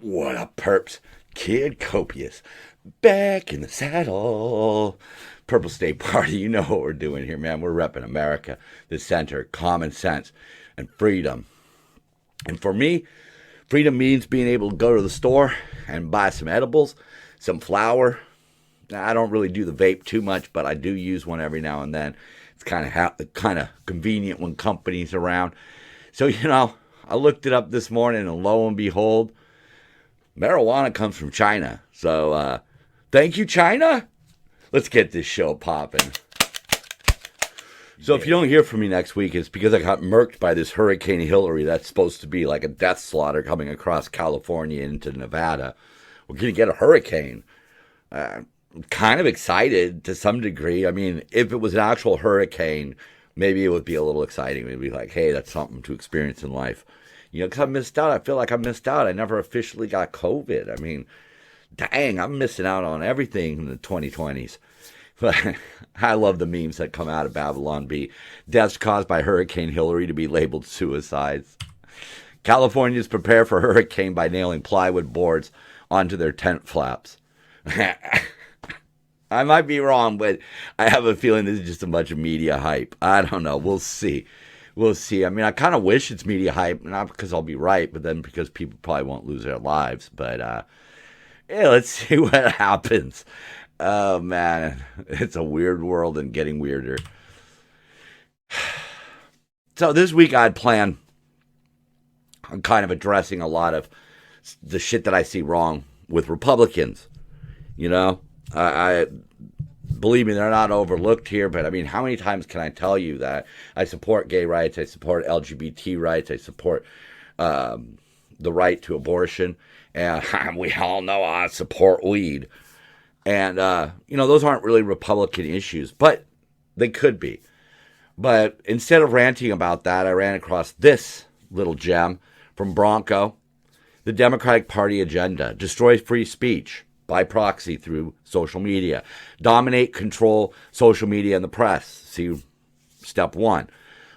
What up, perps? Kid Copious. Back in the saddle. Purple State Party, you know what we're doing here, man. We're repping America, the center, common sense, and freedom. And for me, freedom means being able to go to the store and buy some edibles, some flour. Now, I don't really do the vape too much, but I do use one every now and then. It's kind of convenient when company's around. So, I looked it up this morning, and lo and behold, marijuana comes from China. So, thank you, China. Let's get this show popping. So if you don't hear from me next week, it's because I got murked by this Hurricane Hilary that's supposed to be like a death slaughter coming across California into Nevada. We're going to get a hurricane. I'm kind of excited to some degree. I mean, if it was an actual hurricane, maybe it would be a little exciting. It'd be like, hey, that's something to experience in life. Because I missed out. I feel like I missed out. I never officially got COVID. I mean, dang, I'm missing out on everything in the 2020s. But I love the memes that come out of Babylon Bee. Deaths caused by Hurricane Hilary to be labeled suicides. Californians prepare for hurricane by nailing plywood boards onto their tent flaps. I might be wrong, but I have a feeling this is just a bunch of media hype. I don't know. We'll see. We'll see. I mean, I kind of wish it's media hype, not because I'll be right, but then because people probably won't lose their lives. But, yeah, let's see what happens. Oh, man, it's a weird world and getting weirder. So this week I had planned on kind of addressing a lot of the shit that I see wrong with Republicans. I believe me, they're not overlooked here, but I mean, how many times can I tell you that I support gay rights, I support LGBT rights, I support the right to abortion, and we all know I support weed. And, those aren't really Republican issues, but they could be. But instead of ranting about that, I ran across this little gem from Bronco. The Democratic Party agenda: destroy free speech by proxy through social media. Dominate, control social media and the press. See, step one.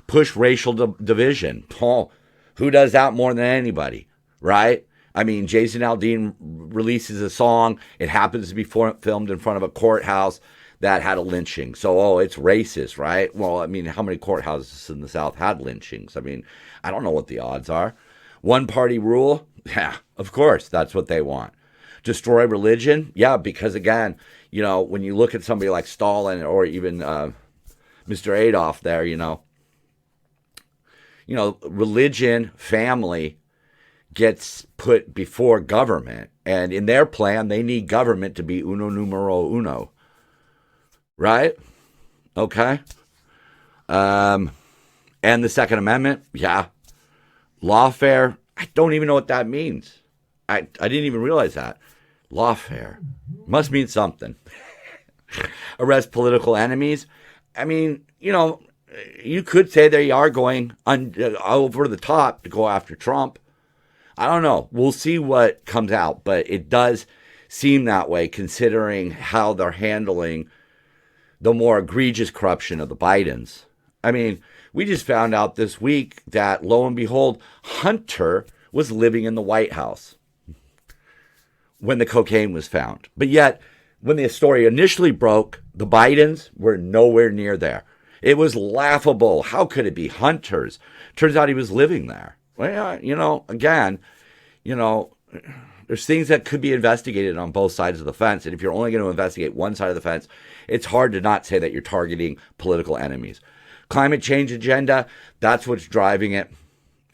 Push racial division. Oh, who does that more than anybody, right? I mean, Jason Aldean releases a song. It happens to be filmed in front of a courthouse that had a lynching. So, it's racist, right? Well, I mean, how many courthouses in the South had lynchings? I mean, I don't know what the odds are. One party rule? Yeah, of course, that's what they want. Destroy religion? Yeah, because again, when you look at somebody like Stalin or even Mr. Adolf there, religion, family gets put before government. And in their plan, they need government to be uno numero uno. Right? Okay. And the Second Amendment, yeah. Lawfare, I don't even know what that means. I didn't even realize that. Lawfare must mean something. Arrest political enemies. I mean, you could say they are going over the top to go after Trump. I don't know. We'll see what comes out, but it does seem that way considering how they're handling the more egregious corruption of the Bidens. I mean, we just found out this week that, lo and behold, Hunter was living in the White House when the cocaine was found. But yet, when the story initially broke, the Bidens were nowhere near there. It was laughable. How could it be Hunter's? Turns out he was living there. Well, again, there's things that could be investigated on both sides of the fence. And if you're only going to investigate one side of the fence, it's hard to not say that you're targeting political enemies. Climate change agenda, that's what's driving it.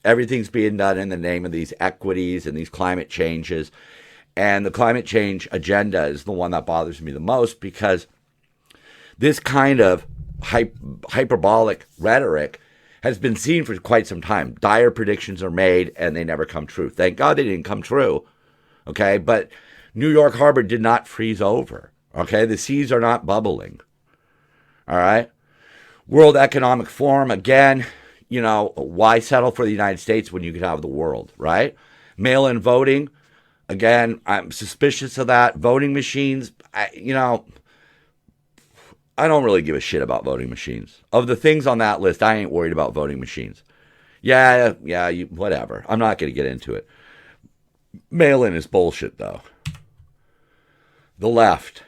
Everything's being done in the name of these equities and these climate changes. And the climate change agenda is the one that bothers me the most because this kind of hyperbolic rhetoric has been seen for quite some time. Dire predictions are made and they never come true. Thank God they didn't come true. Okay, but New York Harbor did not freeze over. Okay, the seas are not bubbling. All right. World Economic Forum, again, why settle for the United States when you could have the world, right? Mail-in voting, again, I'm suspicious of that. Voting machines, I don't really give a shit about voting machines. Of the things on that list, I ain't worried about voting machines. Yeah, whatever. I'm not going to get into it. Mail-in is bullshit, though. The left.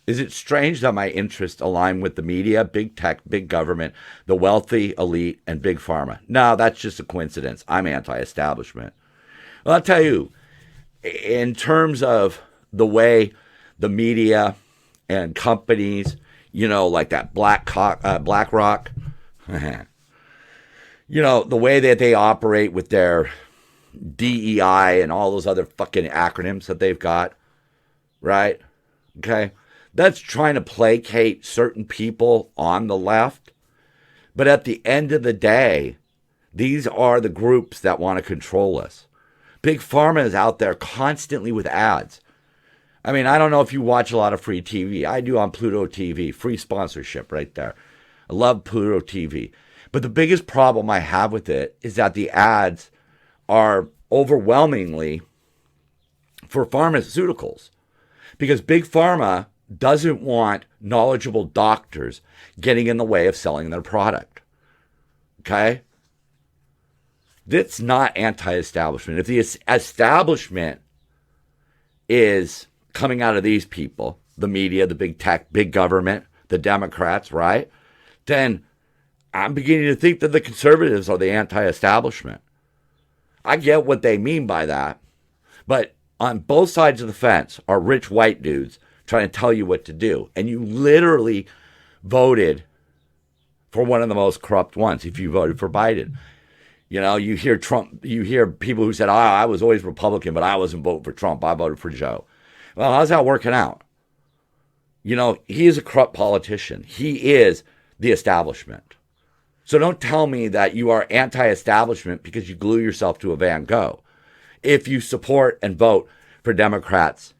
Is it strange that my interests align with the media, big tech, big government, the wealthy elite, and big pharma? No, that's just a coincidence. I'm anti-establishment. Well, I'll tell you, in terms of the way the media and companies, like that BlackRock, the way that they operate with their DEI and all those other fucking acronyms that they've got, right? Okay. That's trying to placate certain people on the left. But at the end of the day, these are the groups that want to control us. Big Pharma is out there constantly with ads. I mean, I don't know if you watch a lot of free TV. I do on Pluto TV. Free sponsorship right there. I love Pluto TV. But the biggest problem I have with it is that the ads are overwhelmingly for pharmaceuticals. Because Big Pharma doesn't want knowledgeable doctors getting in the way of selling their product. Okay? That's not anti-establishment. If the establishment is coming out of these people, the media, the big tech, big government, the Democrats, right? Then I'm beginning to think that the conservatives are the anti-establishment. I get what they mean by that. But on both sides of the fence are rich white dudes trying to tell you what to do. And you literally voted for one of the most corrupt ones if you voted for Biden. You hear Trump, you hear people who said, I was always Republican, but I wasn't voting for Trump. I voted for Joe. Well, how's that working out? He is a corrupt politician. He is the establishment. So don't tell me that you are anti-establishment because you glue yourself to a Van Gogh. If you support and vote for Democrats,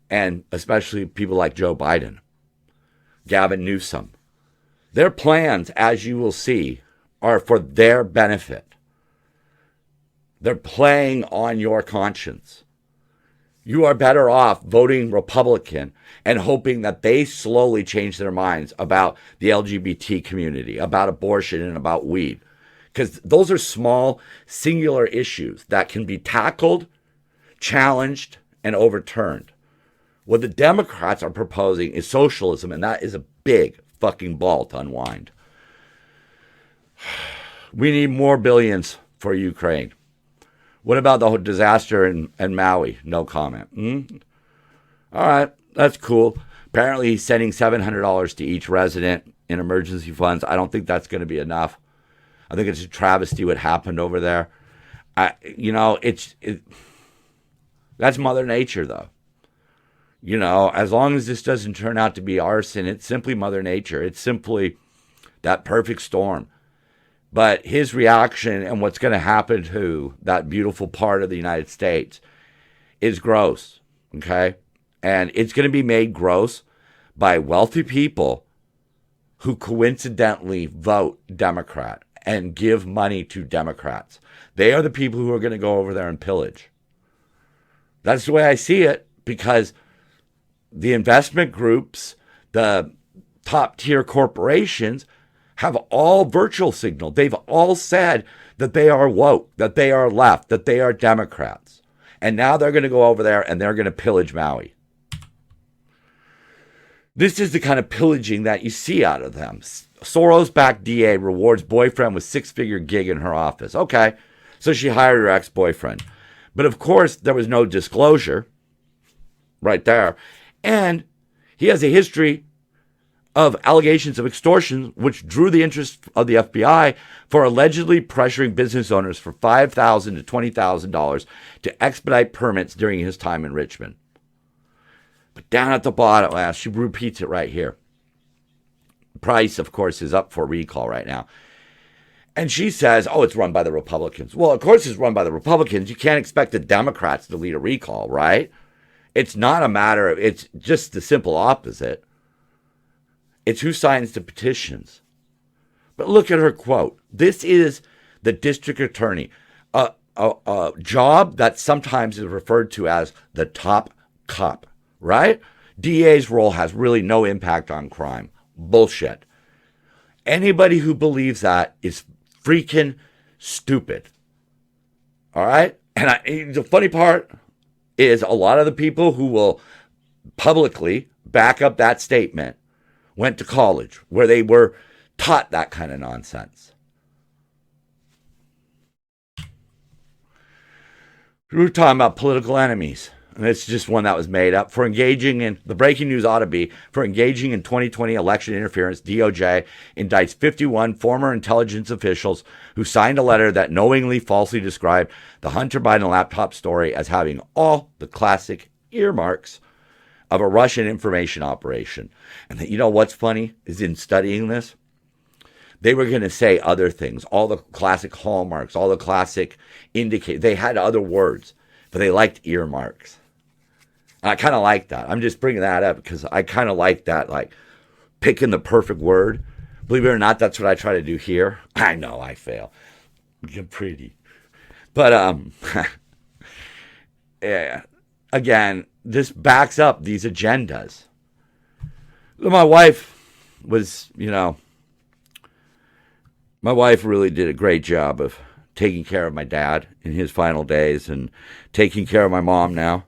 and especially people like Joe Biden, Gavin Newsom, their plans, as you will see, are for their benefit. They're playing on your conscience. You are better off voting Republican and hoping that they slowly change their minds about the LGBT community, about abortion, and about weed. Because those are small, singular issues that can be tackled, challenged, and overturned. What the Democrats are proposing is socialism, and that is a big fucking ball to unwind. We need more billions for Ukraine. What about the whole disaster in Maui? No comment. All right, that's cool. Apparently, he's sending $700 to each resident in emergency funds. I don't think that's going to be enough. I think it's a travesty what happened over there. That's Mother Nature, though. As long as this doesn't turn out to be arson, it's simply Mother Nature. It's simply that perfect storm. But his reaction and what's going to happen to that beautiful part of the United States is gross, okay? And it's going to be made gross by wealthy people who coincidentally vote Democrat and give money to Democrats. They are the people who are going to go over there and pillage. That's the way I see it, because the investment groups, the top-tier corporations, have all virtual signaled. They've all said that they are woke, that they are left, that they are Democrats. And now they're going to go over there and they're going to pillage Maui. This is the kind of pillaging that you see out of them. Soros-backed DA rewards boyfriend with six-figure gig in her office. Okay, so she hired her ex-boyfriend. But of course, there was no disclosure right there. And he has a history of allegations of extortion, which drew the interest of the FBI for allegedly pressuring business owners for $5,000 to $20,000 to expedite permits during his time in Richmond. But down at the bottom, she repeats it right here. Price, of course, is up for recall right now. And she says, it's run by the Republicans. Well, of course it's run by the Republicans. You can't expect the Democrats to lead a recall, right? It's not a matter of, it's just the simple opposite. It's who signs the petitions. But look at her quote. This is the district attorney, a job that sometimes is referred to as the top cop, right? DA's role has really no impact on crime. Bullshit. Anybody who believes that is freaking stupid. All right? And the funny part is a lot of the people who will publicly back up that statement went to college where they were taught that kind of nonsense. We were talking about political enemies. And it's just one that was made up. For engaging in, the breaking news ought to be, for engaging in 2020 election interference, DOJ indicts 51 former intelligence officials who signed a letter that knowingly falsely described the Hunter Biden laptop story as having all the classic earmarks of a Russian information operation. And you know what's funny is in studying this, they were going to say other things, all the classic hallmarks, all the classic indicators. They had other words, but they liked earmarks. I kind of like that. I'm just bringing that up because I kind of like that, like picking the perfect word. Believe it or not, that's what I try to do here. I know I fail. You're pretty. But, yeah, again, this backs up these agendas. My wife was, my wife really did a great job of taking care of my dad in his final days and taking care of my mom now.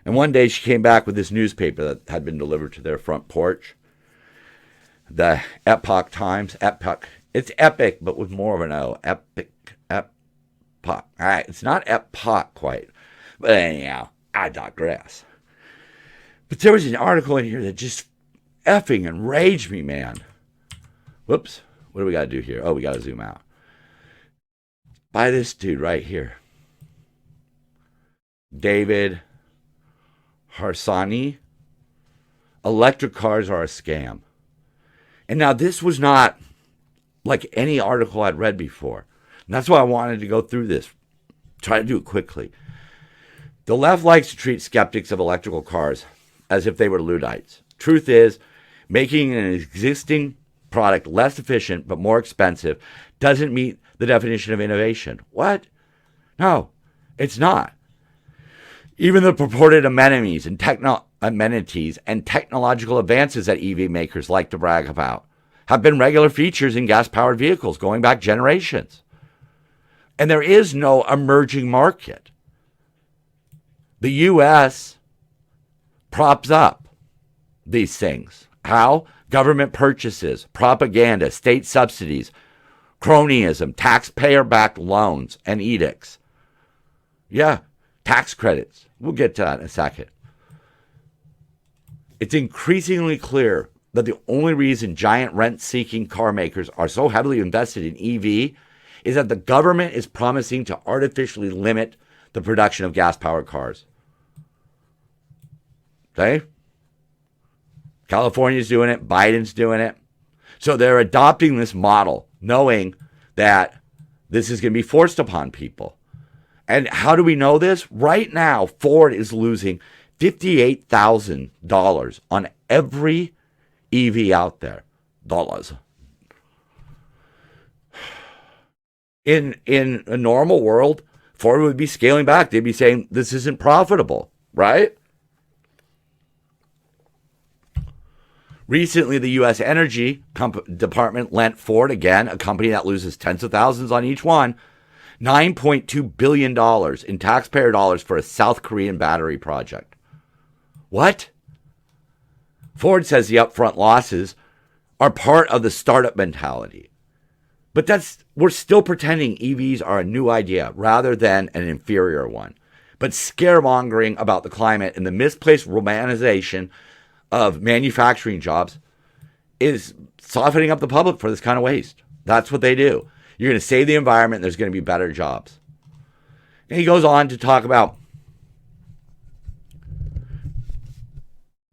And one day she came back with this newspaper that had been delivered to their front porch. The Epoch Times. Epoch. It's epic, but with more of an O. Epic. Epoch. All right. It's not epoch quite. But anyhow, I digress. But there was an article in here that just effing enraged me, man. Whoops. What do we got to do here? Oh, we got to zoom out. By this dude right here. David Harsani. Electric cars are a scam. And now this was not like any article I'd read before. And that's why I wanted to go through this. Try to do it quickly. The left likes to treat skeptics of electrical cars as if they were Luddites. Truth is, making an existing product less efficient but more expensive doesn't meet the definition of innovation. What? No, it's not. Even the purported amenities and technological advances that EV makers like to brag about have been regular features in gas-powered vehicles going back generations. And there is no emerging market. The U.S. props up these things. How? Government purchases, propaganda, state subsidies, cronyism, taxpayer-backed loans, and edicts. Yeah, tax credits. We'll get to that in a second. It's increasingly clear that the only reason giant rent-seeking car makers are so heavily invested in EV is that the government is promising to artificially limit the production of gas-powered cars. Okay? California's doing it. Biden's doing it. So they're adopting this model, knowing that this is going to be forced upon people. And how do we know this? Right now, Ford is losing $58,000 on every EV out there. Dollars. In a normal world, Ford would be scaling back. They'd be saying, this isn't profitable, right? Recently, the U.S. Energy Department lent Ford, again, a company that loses tens of thousands on each one, $9.2 billion in taxpayer dollars for a South Korean battery project. What? Ford says the upfront losses are part of the startup mentality. But we're still pretending EVs are a new idea rather than an inferior one. But scaremongering about the climate and the misplaced romanization of manufacturing jobs is softening up the public for this kind of waste. That's what they do. You're going to save the environment, and there's going to be better jobs. And he goes on to talk about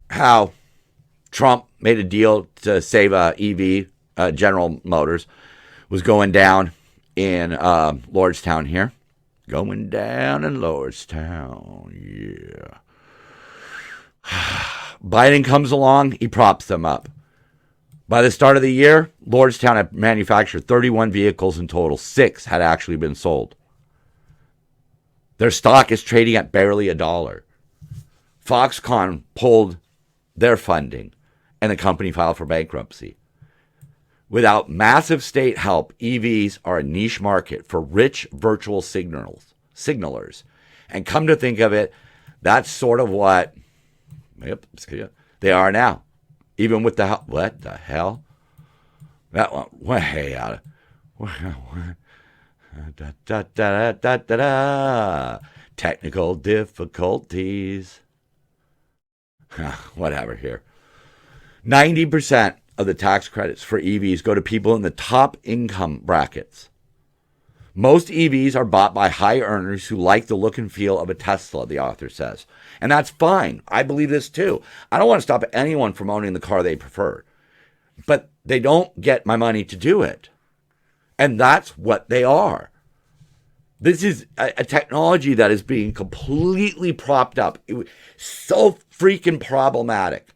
how Trump made a deal to save EV. General Motors was going down in Lordstown here. Going down in Lordstown, yeah. Biden comes along, he props them up. By the start of the year, Lordstown had manufactured 31 vehicles in total. 6 had actually been sold. Their stock is trading at barely $1. Foxconn pulled their funding, and the company filed for bankruptcy. Without massive state help, EVs are a niche market for rich virtual signalers And come to think of it, that's sort of what they are now. Even with the, what the hell? That one way out of, da, da, da, da, da, da. Technical difficulties. Whatever here. 90% of the tax credits for EVs go to people in the top income brackets. Most EVs are bought by high earners who like the look and feel of a Tesla, the author says. And that's fine. I believe this too. I don't want to stop anyone from owning the car they prefer. But they don't get my money to do it. And that's what they are. This is a technology that is being completely propped up. So freaking problematic.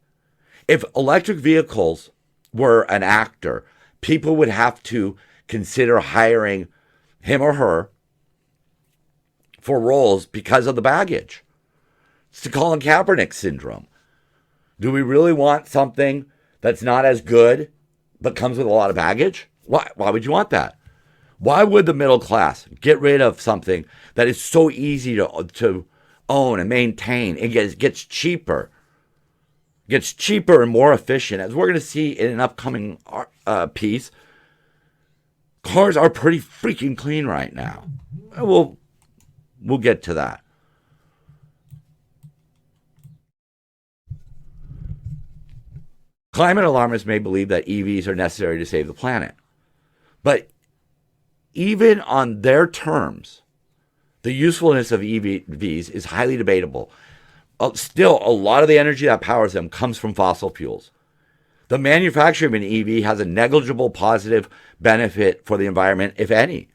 If electric vehicles were an actor, people would have to consider hiring him or her for roles because of the baggage. It's the Colin Kaepernick syndrome. Do we really want something that's not as good but comes with a lot of baggage? Why would you want that? Why would the middle class get rid of something that is so easy to own and maintain? It gets cheaper. Gets cheaper and more efficient. As we're going to see in an upcoming piece, cars are pretty freaking clean right now. We'll get to that. Climate alarmists may believe that EVs are necessary to save the planet. But even on their terms, the usefulness of EVs is highly debatable. Still, a lot of the energy that powers them comes from fossil fuels. The manufacture of an EV has a negligible positive benefit for the environment, if any.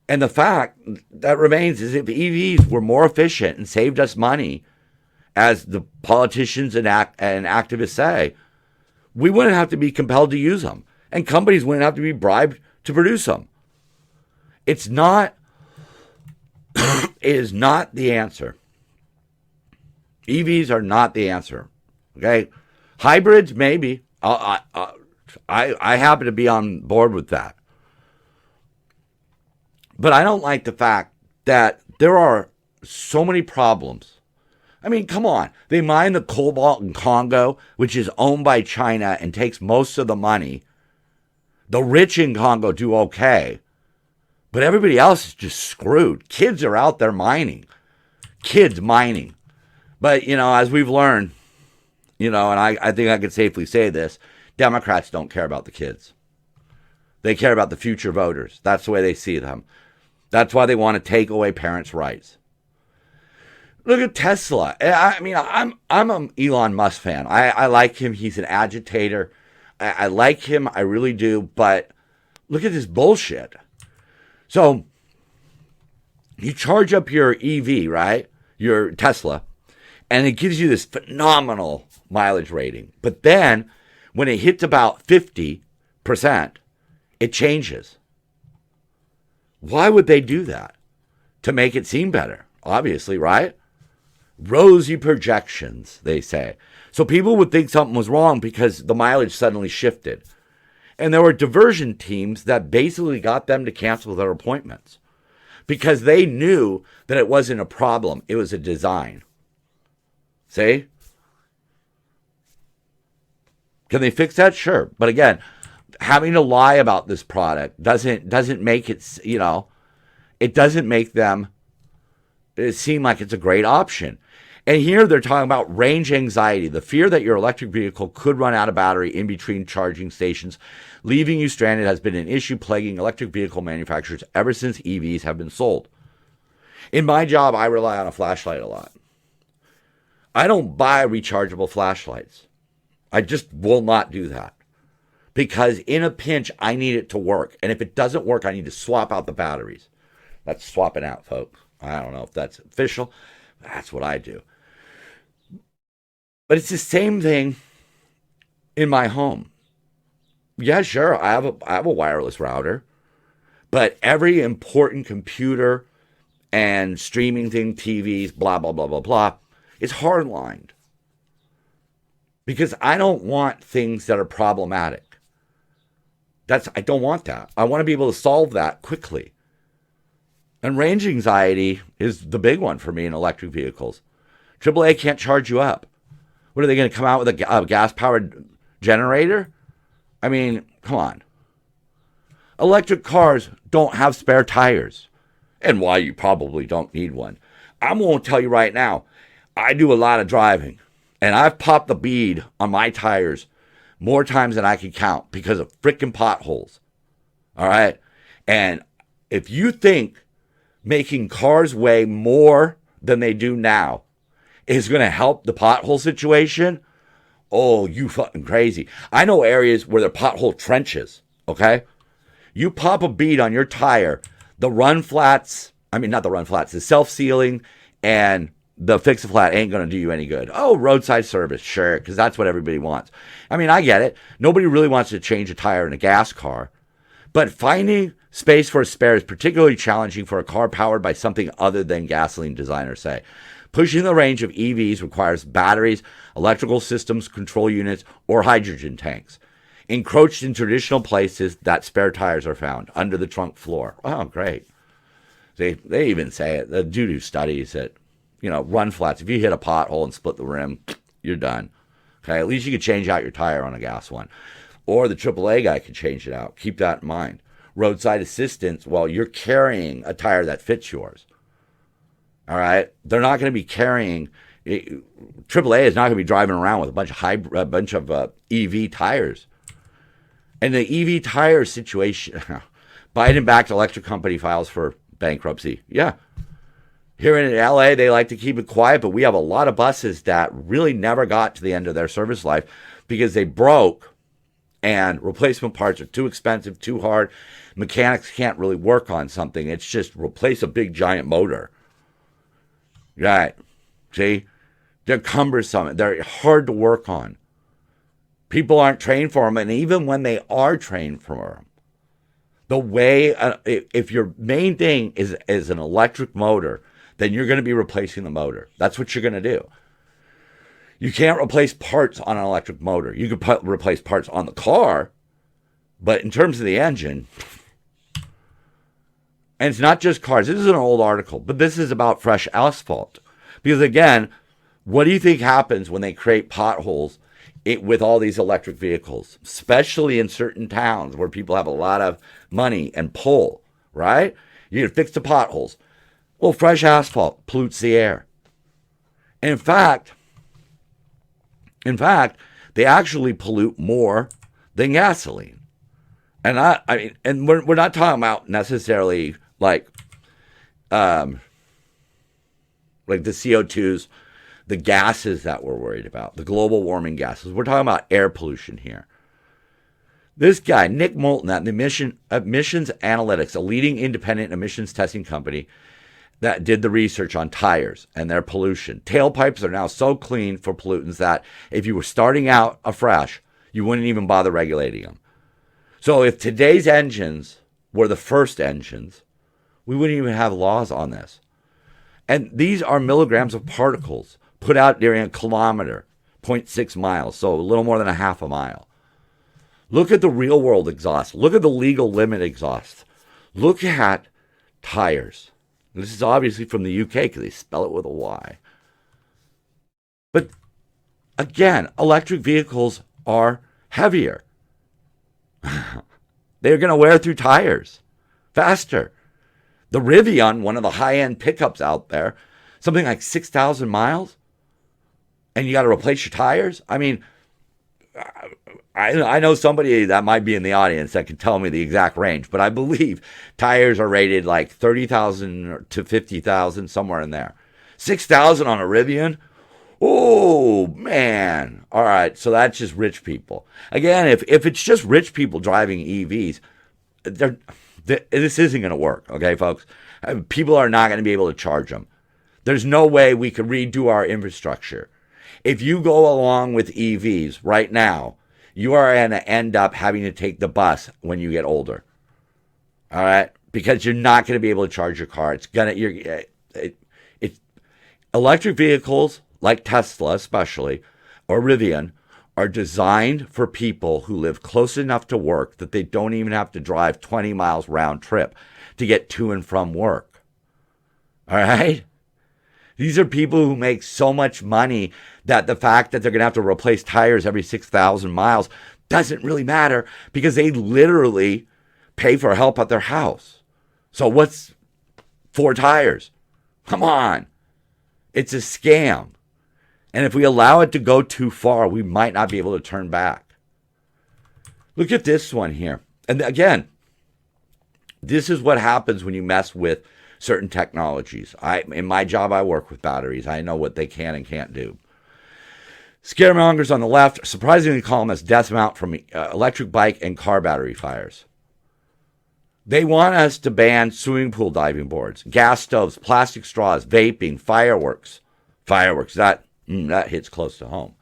And the fact that remains is if EVs were more efficient and saved us money, as the politicians and activists say, we wouldn't have to be compelled to use them. And companies wouldn't have to be bribed to produce them. It is not the answer. EVs are not the answer. Okay? Hybrids, maybe. I happen to be on board with that. But I don't like the fact that there are so many problems. I mean, come on. They mine the cobalt in Congo, which is owned by China and takes most of the money. The rich in Congo do okay. But everybody else is just screwed. Kids are out there mining. Kids mining. But, as we've learned, and I think I could safely say this, Democrats don't care about the kids. They care about the future voters. That's the way they see them. That's why they want to take away parents' rights. Look at Tesla. I mean, I'm an Elon Musk fan. I like him. He's an agitator. I like him. I really do. But look at this bullshit. So you charge up your EV, right? Your Tesla. And it gives you this phenomenal mileage rating. But then when it hits about 50%, it changes. Why would they do that? To make it seem better, obviously, right? Rosy projections, they say. So people would think something was wrong because the mileage suddenly shifted. And there were diversion teams that basically got them to cancel their appointments because they knew that it wasn't a problem. It was a design. See? Can they fix that? Sure. But again, having to lie about this product doesn't make it, it doesn't make them seem like it's a great option. And here they're talking about range anxiety, the fear that your electric vehicle could run out of battery in between charging stations, leaving you stranded has been an issue plaguing electric vehicle manufacturers ever since EVs have been sold. In my job, I rely on a flashlight a lot. I don't buy rechargeable flashlights. I just will not do that. Because in a pinch, I need it to work. And if it doesn't work, I need to swap out the batteries. That's swapping out, folks. I don't know if that's official. That's what I do. But it's the same thing in my home. Yeah, sure, I have a wireless router. But every important computer and streaming thing, TVs, blah, blah, blah, blah, blah, is hardlined. Because I don't want things that are problematic. I don't want that. I want to be able to solve that quickly. And range anxiety is the big one for me in electric vehicles. AAA can't charge you up. What are they going to come out with a gas-powered generator? I mean, come on. Electric cars don't have spare tires. And why you probably don't need one. I'm going to tell you right now, I do a lot of driving. And I've popped the bead on my tires more times than I can count because of freaking potholes. All right? And if you think making cars weigh more than they do now is going to help the pothole situation, oh, you fucking crazy. I know areas where there are pothole trenches, okay? You pop a bead on your tire, the self-sealing and the fix-a-flat ain't going to do you any good. Oh, roadside service, sure, because that's what everybody wants. I mean, I get it. Nobody really wants to change a tire in a gas car. But finding space for a spare is particularly challenging for a car powered by something other than gasoline, designers say. Pushing the range of EVs requires batteries, electrical systems, control units, or hydrogen tanks. Encroached in traditional places that spare tires are found, under the trunk floor. Oh, great. They even say it. The doo-doo studies that, run flats. If you hit a pothole and split the rim, you're done. Okay, at least you could change out your tire on a gas one. Or the AAA guy could change it out. Keep that in mind. Roadside assistance, well, you're carrying a tire that fits yours. All right? They're not going to be carrying... AAA is not going to be driving around with a bunch of EV tires. And the EV tire situation... Biden-backed electric company files for bankruptcy. Yeah. Here in LA, they like to keep it quiet, but we have a lot of buses that really never got to the end of their service life because they broke and replacement parts are too expensive, too hard. Mechanics can't really work on something. It's just replace a big giant motor. Right. See? They're cumbersome. They're hard to work on. People aren't trained for them, and even when they are trained for them, the way, if your main thing is an electric motor, then you're going to be replacing the motor. That's what you're going to do. You can't replace parts on an electric motor. You can replace parts on the car, but in terms of the engine, and it's not just cars. This is an old article, but this is about fresh asphalt. Because again, what do you think happens when they create potholes with all these electric vehicles, especially in certain towns where people have a lot of money and pull, right? You can fix the potholes. Well, fresh asphalt pollutes the air. And in fact, they actually pollute more than gasoline. And we're not talking about necessarily like the CO2s, the gases that we're worried about, the global warming gases. We're talking about air pollution here. This guy, Nick Moulton, at Emissions Analytics, a leading independent emissions testing company that did the research on tires and their pollution. Tailpipes are now so clean for pollutants that if you were starting out afresh, you wouldn't even bother regulating them. So if today's engines were the first engines, we wouldn't even have laws on this. And these are milligrams of particles put out during a kilometer, 0.6 miles, so a little more than a half a mile. Look at the real world exhaust. Look at the legal limit exhaust. Look at tires. This is obviously from the UK because they spell it with a Y. But again, electric vehicles are heavier. They're going to wear through tires faster. The Rivian, one of the high-end pickups out there, something like 6,000 miles, and you got to replace your tires? I mean, I know somebody that might be in the audience that can tell me the exact range, but I believe tires are rated like 30,000 to 50,000, somewhere in there. 6,000 on a Rivian? Oh, man. All right, so that's just rich people. Again, if it's just rich people driving EVs, this isn't going to work, okay, folks? People are not going to be able to charge them. There's no way we could redo our infrastructure. If you go along with EVs right now, you are going to end up having to take the bus when you get older. All right? Because you're not going to be able to charge your car. Electric vehicles, like Tesla especially, or Rivian, are designed for people who live close enough to work that they don't even have to drive 20 miles round trip to get to and from work. All right? These are people who make so much money that the fact that they're going to have to replace tires every 6,000 miles doesn't really matter because they literally pay for help at their house. So what's 4 tires? Come on. It's a scam. And if we allow it to go too far, we might not be able to turn back. Look at this one here. And again, this is what happens when you mess with certain technologies. In my job, I work with batteries. I know what they can and can't do. Scaremongers on the left surprisingly call them as death mount from electric bike and car battery fires. They want us to ban swimming pool diving boards, gas stoves, plastic straws, vaping, fireworks. Fireworks, that hits close to home,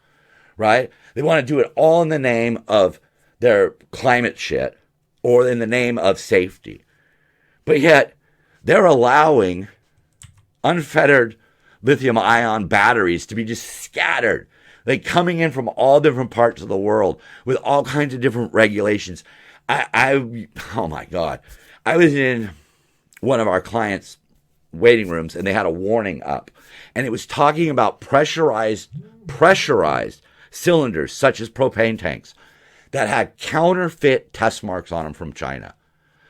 right? They want to do it all in the name of their climate shit or in the name of safety. But yet, they're allowing unfettered lithium-ion batteries to be just scattered, like coming in from all different parts of the world with all kinds of different regulations. Oh my God. I was in one of our clients' waiting rooms and they had a warning up and it was talking about pressurized cylinders such as propane tanks that had counterfeit test marks on them from China.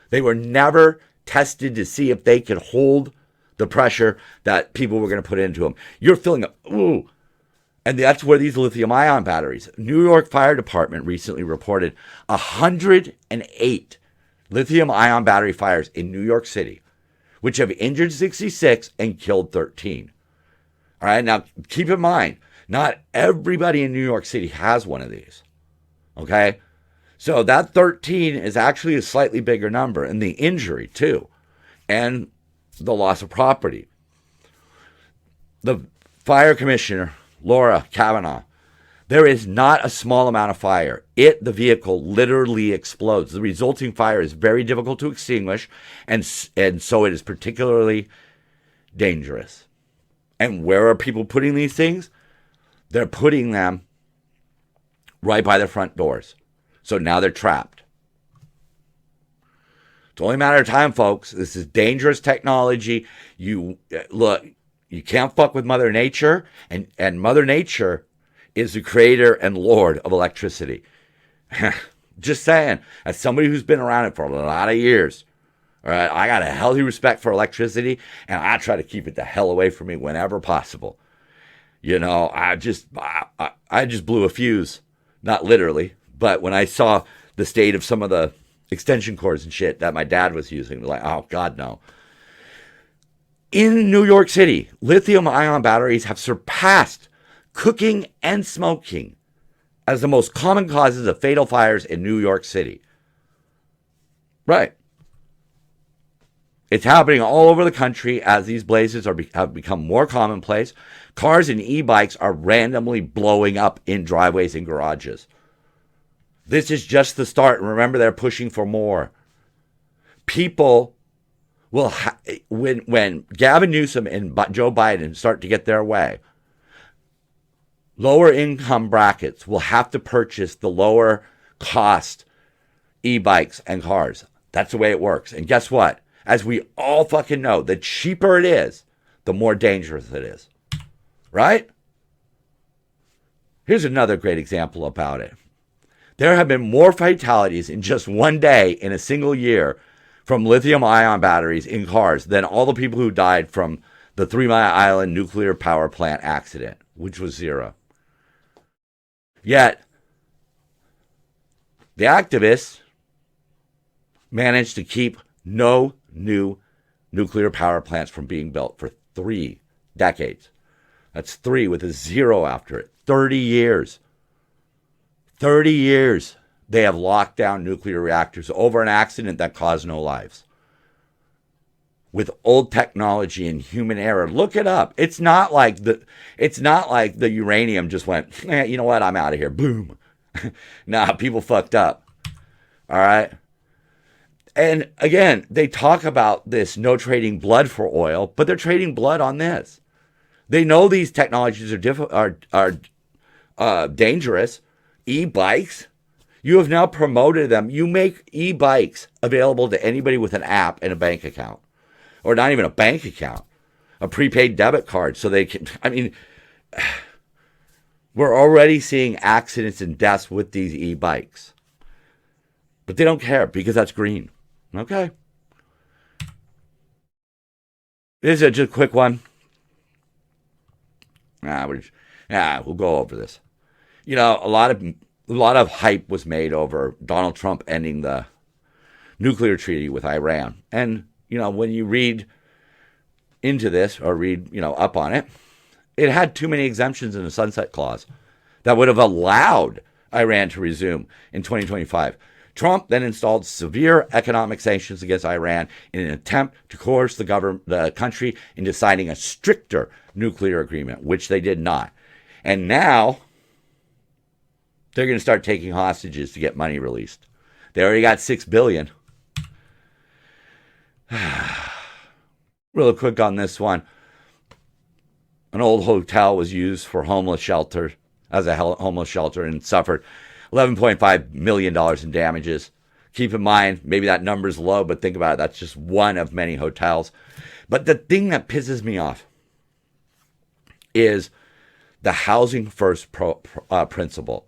They were never tested to see if they could hold the pressure that people were going to put into them. You're feeling ooh. And that's where these lithium-ion batteries. New York Fire Department recently reported 108 lithium-ion battery fires in New York City, which have injured 66 and killed 13. All right, now keep in mind, not everybody in New York City has one of these. Okay? So that 13 is actually a slightly bigger number, and the injury too, and the loss of property. The fire commissioner, Laura Kavanaugh, there is not a small amount of fire. The vehicle literally explodes. The resulting fire is very difficult to extinguish, and so it is particularly dangerous. And where are people putting these things? They're putting them right by their front doors. So now they're trapped. It's only a matter of time, folks. This is dangerous technology. You can't fuck with Mother Nature, and Mother Nature is the creator and lord of electricity. Just saying, as somebody who's been around it for a lot of years, all right, I got a healthy respect for electricity, and I try to keep it the hell away from me whenever possible. You know, I just blew a fuse, not literally, but when I saw the state of some of the extension cords and shit that my dad was using, like, oh God, no. In New York City, lithium-ion batteries have surpassed cooking and smoking as the most common causes of fatal fires in New York City. Right. It's happening all over the country as these blazes have become more commonplace. Cars and e-bikes are randomly blowing up in driveways and garages. This is just the start. And remember, they're pushing for more. People will, when Gavin Newsom and Joe Biden start to get their way, lower income brackets will have to purchase the lower cost e-bikes and cars. That's the way it works. And guess what? As we all fucking know, the cheaper it is, the more dangerous it is. Right? Here's another great example about it. There have been more fatalities in just one day in a single year from lithium-ion batteries in cars than all the people who died from the 3 Mile Island nuclear power plant accident, which was 0. Yet, the activists managed to keep no new nuclear power plants from being built for 3 decades. That's 3 with a 0 after it. 30 years. 30 years they have locked down nuclear reactors over an accident that caused no lives. With old technology and human error. Look it up. It's not like the uranium just went, you know what, I'm out of here. Boom. Nah, people fucked up. All right? And again, they talk about this no trading blood for oil, but they're trading blood on this. They know these technologies are dangerous. E-bikes, you have now promoted them. You make e-bikes available to anybody with an app and a bank account. Or not even a bank account. a prepaid debit card so they can, I mean, we're already seeing accidents and deaths with these e-bikes. But they don't care because that's green. Okay. This is just a quick one. We'll go over this. You know, a lot of hype was made over Donald Trump ending the nuclear treaty with Iran. And, you know, when you read into this or read, you know, up on it, it had too many exemptions in the sunset clause that would have allowed Iran to resume in 2025. Trump then installed severe economic sanctions against Iran in an attempt to coerce the country into signing a stricter nuclear agreement, which they did not. And now they're going to start taking hostages to get money released. They already got $6 billion. Real quick on this one. An old hotel was used for homeless shelter, as a homeless shelter, and suffered $11.5 million in damages. Keep in mind, maybe that number's low, but think about it. That's just one of many hotels. But the thing that pisses me off is the housing first principle,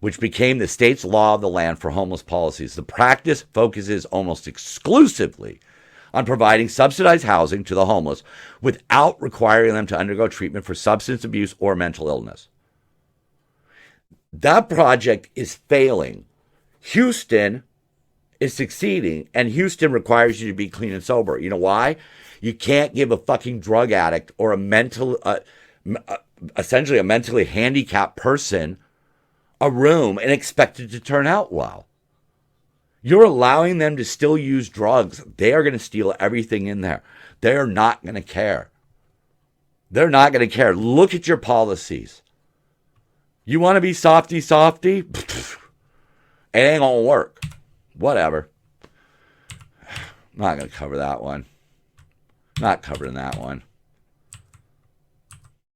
which became the state's law of the land for homeless policies. The practice focuses almost exclusively on providing subsidized housing to the homeless without requiring them to undergo treatment for substance abuse or mental illness. That project is failing. Houston is succeeding, and Houston requires you to be clean and sober. You know why? You can't give a fucking drug addict or essentially a mentally handicapped person a room and expect it to turn out well. You're allowing them to still use drugs. They are going to steal everything in there. They're not going to care. They're not going to care. Look at your policies. You want to be softy? It ain't going to work. Whatever. I'm not going to cover that one. Not covering that one.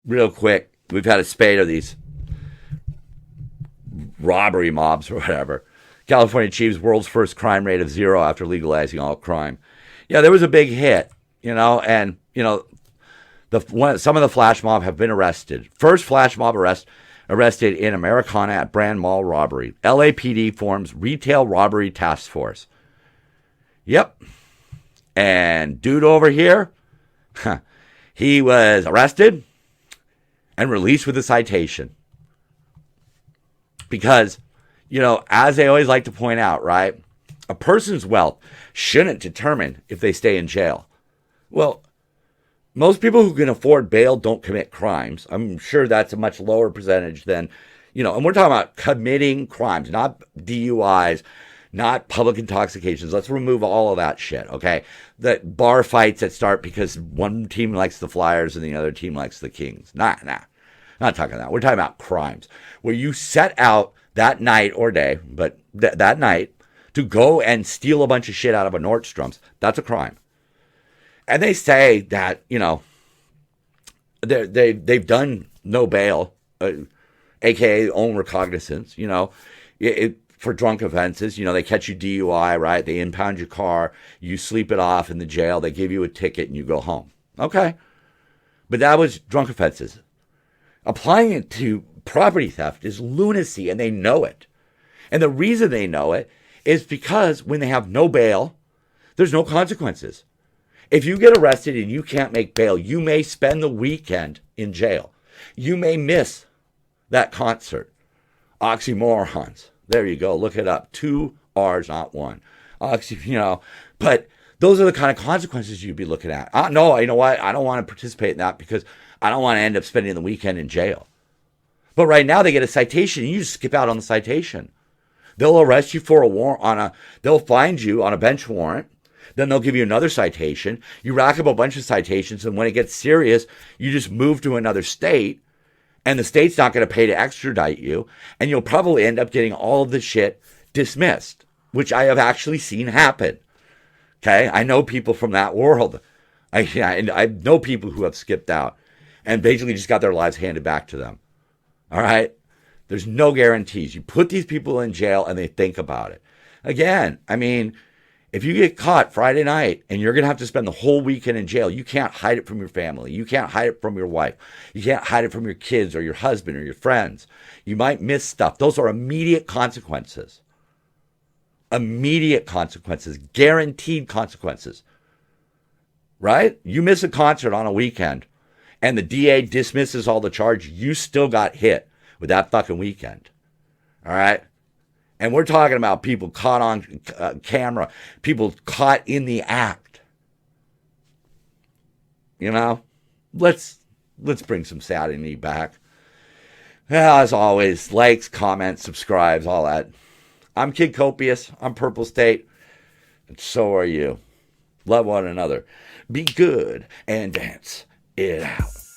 Real quick, we've had a spate of these robbery mobs or whatever. California achieves world's first crime rate of 0 after legalizing all crime. Yeah, there was a big hit, you know, and, you know, some of the flash mob have been arrested. First flash mob arrested in Americana at Brand Mall robbery. LAPD forms retail robbery task force. Yep. And dude over here, he was arrested and released with a citation. Because, you know, as they always like to point out, right? A person's wealth shouldn't determine if they stay in jail. Well, most people who can afford bail don't commit crimes. I'm sure that's a much lower percentage than, you know, and we're talking about committing crimes, not DUIs, not public intoxications. Let's remove all of that shit, okay? The bar fights that start because one team likes the Flyers and the other team likes the Kings. Nah. Not talking about that. We're talking about crimes where you set out that night or day, but that night to go and steal a bunch of shit out of a Nordstrom's. That's a crime. And they say that, you know, they've done no bail, a.k.a. own recognizance, you know, for drunk offenses. You know, they catch you DUI, right? They impound your car. You sleep it off in the jail. They give you a ticket and you go home. Okay. But that was drunk offenses. Applying it to property theft is lunacy, and they know it. And the reason they know it is because when they have no bail, there's no consequences. If you get arrested and you can't make bail, you may spend the weekend in jail. You may miss that concert. Oxymorons. There you go. Look it up. 2 R's, not 1. You know, but those are the kind of consequences you'd be looking at. No, you know what? I don't want to participate in that because I don't want to end up spending the weekend in jail. But right now they get a citation and you just skip out on the citation. They'll arrest you for a warrant they'll find you on a bench warrant. Then they'll give you another citation. You rack up a bunch of citations, and when it gets serious, you just move to another state, and the state's not going to pay to extradite you, and you'll probably end up getting all of the shit dismissed, which I have actually seen happen. Okay? I know people from that world. I know people who have skipped out and basically just got their lives handed back to them. All right? There's no guarantees. You put these people in jail, and they think about it. Again, I mean, If you get caught Friday night and you're going to have to spend the whole weekend in jail, you can't hide it from your family. You can't hide it from your wife. You can't hide it from your kids or your husband or your friends. You might miss stuff. Those are immediate consequences. Immediate consequences. Guaranteed consequences. Right? You miss a concert on a weekend and the DA dismisses all the charge, you still got hit with that fucking weekend. All right? And we're talking about people caught on camera, people caught in the act. You know, let's bring some sanity back. As always, likes, comments, subscribes, all that. I'm Kid Copious. I'm Purple State. And so are you. Love one another. Be good and dance it out.